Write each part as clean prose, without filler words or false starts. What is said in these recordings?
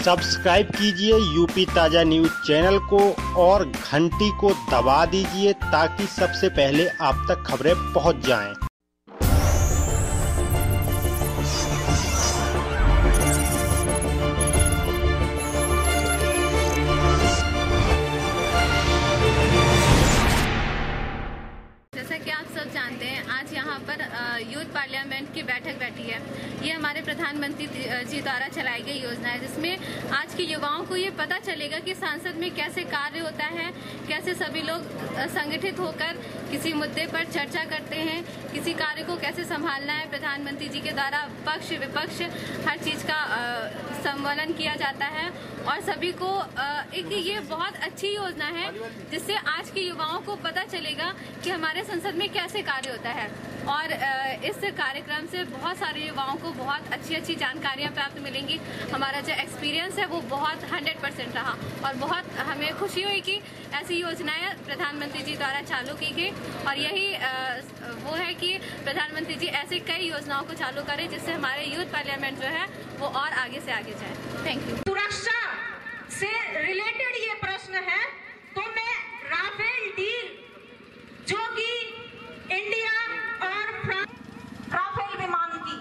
Subscribe कीजिए UP ताज़ा news channel को और घंटी को दबा दीजिए ताकि सबसे पहले आप तक खबरें पहुंच जाएं। जैसा कि आप सब जानते हैं, आज यहाँ पर यूथ पार्लियामेंट की बैठक बैठी है। ये हमारे प्रधानमंत्री जी द्वारा चलाई गई योजना है, जिसमें आज के युवाओं को ये पता चलेगा कि संसद में कैसे कार्य होता है, कैसे सभी लोग संगठित होकर किसी मुद्दे पर चर्चा करते हैं, किसी कार्य को कैसे संभालना है। प्रधानमंत्री जी के द्वारा पक्ष विपक्ष हर चीज का संवलन किया जाता है और सभी को एक ये बहुत अच्छी योजना है, जिससे आज के युवाओं को पता चलेगा कि हमारे संसद में कैसे कार्य होता है। और इस कार्यक्रम से बहुत सारे युवाओं को बहुत अच्छी जानकारियां प्राप्त मिलेंगी। हमारा जो एक्सपीरियंस है वो बहुत 100% रहा और बहुत हमें खुशी हुई कि ऐसी योजनाएं प्रधानमंत्री जी द्वारा चालू की गई। और यही वो है कि प्रधानमंत्री जी ऐसे कई योजनाओं को चालू करें, जिससे हमारे यूथ पार्लियामेंट जो है वो और आगे से आगे जाए। Thank you. सुरक्षा से रिलेटेड ये प्रश्न है, तो मैं राफेल डील जो कि इंडिया और राफेल विमान की,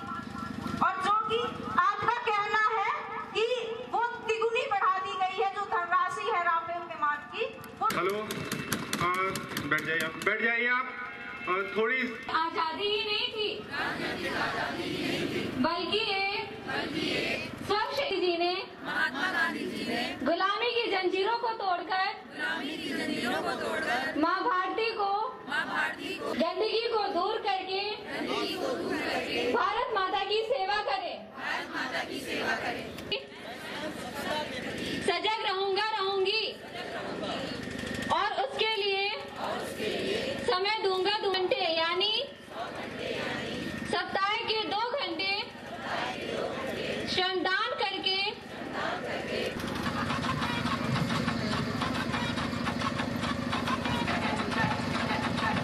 और जो कि आपका कहना है कि वो तिगुनी बढ़ा दी गई है, जो धनराशि है राफेल विमान की। हेलो, बैठ जाइए आप। थोड़ी आजादी ही नहीं थी, बल्कि एक स्वच्छ जी ने, महात्मा गांधी जी ने गुलामी की जंजीरों को तोड़कर माँ भारती को गंदगी को दूर करके भारत माता की सेवा करे। सजग रहूंगी और उसके लिए समय दूंगा 2 घंटे, यानी सप्ताह के 2 घंटे श्रमदान करके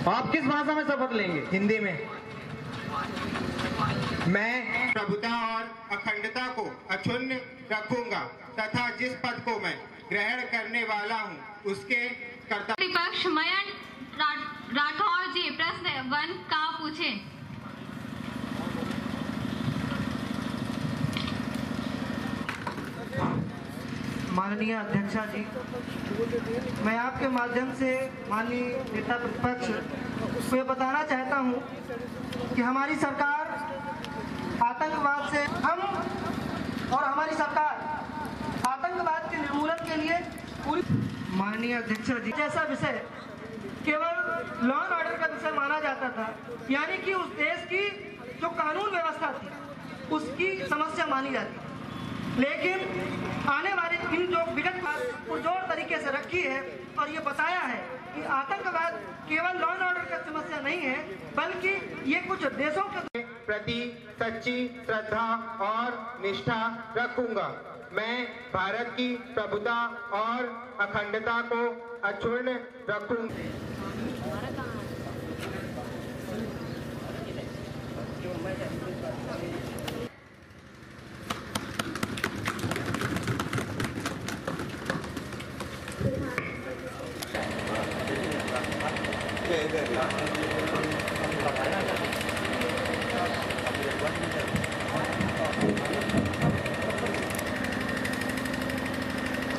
आप किस भाषा में शपथ लेंगे? हिंदी में। मैं प्रभुता और अखंडता को अक्षुण्ण रखूंगा तथा जिस पद को मैं ग्रहण करने वाला हूं उसके कर्तव्य। विपक्ष मयंक राठौर जी प्रश्न 1 का पूछे। माननीय अध्यक्षा जी, मैं आपके माध्यम से माननीय नेता प्रतिपक्ष को ये बताना चाहता हूँ कि हमारी सरकार आतंकवाद से हमारी सरकार आतंकवाद के निर्मूलन के लिए पूरी। माननीय अध्यक्षा जी, जैसा विषय केवल लॉ एंड ऑर्डर का विषय माना जाता था, यानी कि उस देश की जो कानून व्यवस्था थी उसकी समस्या मानी जाती, लेकिन आने वाले दिन जो विगत पुरजोर तरीके से रखी है और ये बताया है कि आतंकवाद केवल लॉ एंड ऑर्डर की समस्या नहीं है, बल्कि ये कुछ देशों के प्रति सच्ची श्रद्धा और निष्ठा रखूंगा। मैं भारत की प्रभुता और अखंडता को अक्षुण्ण रखूंगा।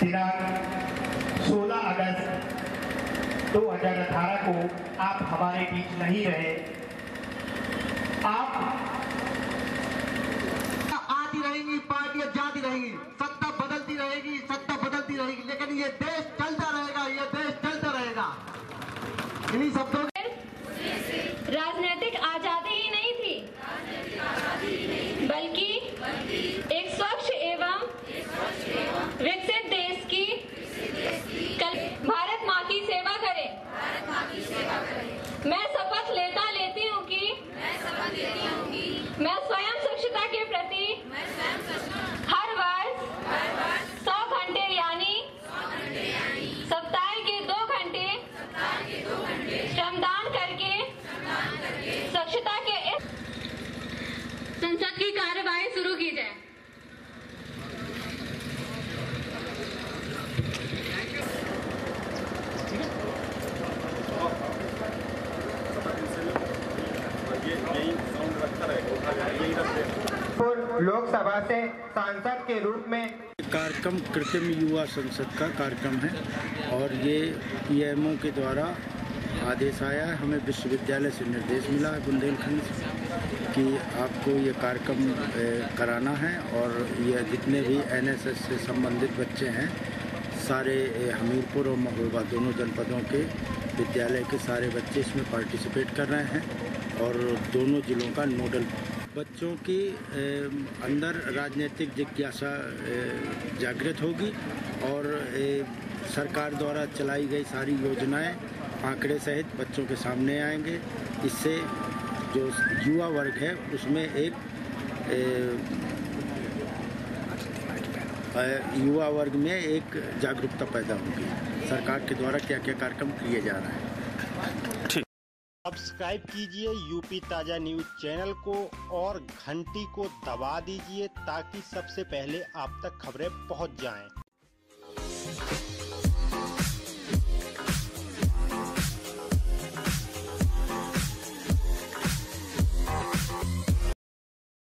दिनांक 16 अगस्त 2018 को आप हमारे बीच नहीं रहे। आप आती रहेंगी, पार्टियां जाती रहेंगी, सत्ता बदलती रहेगी, लेकिन ये देश चलता रहेगा। इन्हीं शब्दों राजनीतिक आजादी ही नहीं थी, बल्कि एक स्वच्छ एवं विकसित देश की भारत माँ की सेवा करे। मैं शपथ लेती हूँ कि मैं स्वयं स्वच्छता के प्रति हर वर्ष लोकसभा से सांसद के रूप में। कार्यक्रम कृत्रिम युवा संसद का कार्यक्रम है और ये पीएमओ के द्वारा आदेश आया है। हमें विश्वविद्यालय से निर्देश मिला है बुंदेलखंड से कि आपको ये कार्यक्रम कराना है और ये जितने भी एनएसएस से संबंधित बच्चे हैं सारे हमीरपुर और महोबा दोनों जनपदों के विद्यालय के सारे बच्चे इसमें पार्टिसिपेट कर रहे हैं और दोनों जिलों का नोडल बच्चों की अंदर राजनीतिक जिज्ञासा जागृत होगी और सरकार द्वारा चलाई गई सारी योजनाएं आंकड़े सहित बच्चों के सामने आएंगे। इससे जो युवा वर्ग है उसमें एक युवा वर्ग में एक जागरूकता पैदा होगी सरकार के द्वारा क्या क्या कार्यक्रम किए जा रहे हैं। सब्सक्राइब कीजिए यूपी ताजा न्यूज चैनल को और घंटी को दबा दीजिए ताकि सबसे पहले आप तक खबरें पहुंच जाएं।